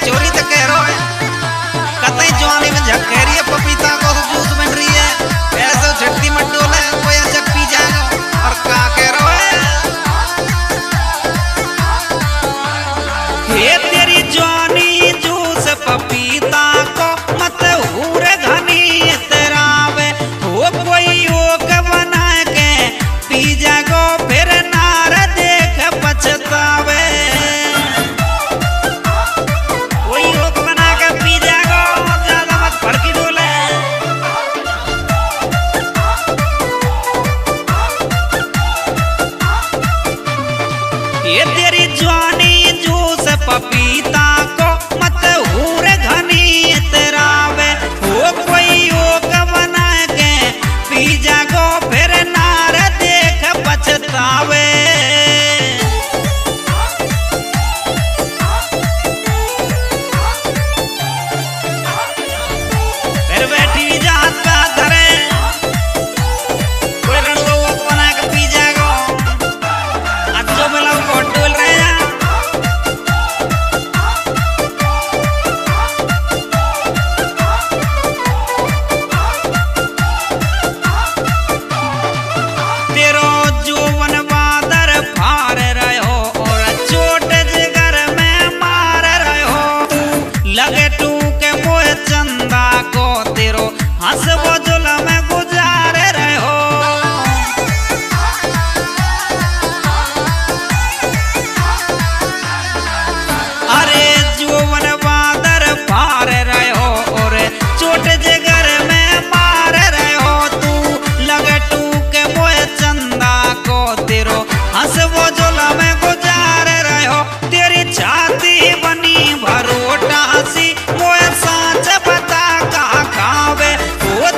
चोरी तो कह रहा है कतई जवानी में झक्के रही है पपीता को तो जूस बन रही है ऐसे झटती मत डोले कोई अच्छा पी जाएगा और क्या कह रहा है ये तेरी जवानी जूस पपीता को मत हूर घनी तरावे वो कोई योग बना के पी जागो फिर नार देख पछतावे कोई योग बना के पी जागो ज्यादा मत फड़की डोले ये तेरी जवानी जूस पपीता को मत हूर घनी तरावे वो कोई योग बना के पी जागो फिर नार देख पछतावे फिर बैठी जात का धरे कोई रणदो बना के पी जागो अच्छो मिला को डोल रहे हैं तेरो जोवन बादर फार रहो और चोट जिगर में मार रहो तू लगे तू के मोह चंदा को तेरो हंसबो जुल्म में गुजार रहो अरे जोवन बादर फार रहो और चोट जिगर में मार रहो तू लगे तू के मोह चंदा को तेरो हंसबो जुल्म में गुजार रहो तेरी छाती बनी भरोटा सी मोह सांच बता का खावे वो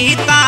पपीता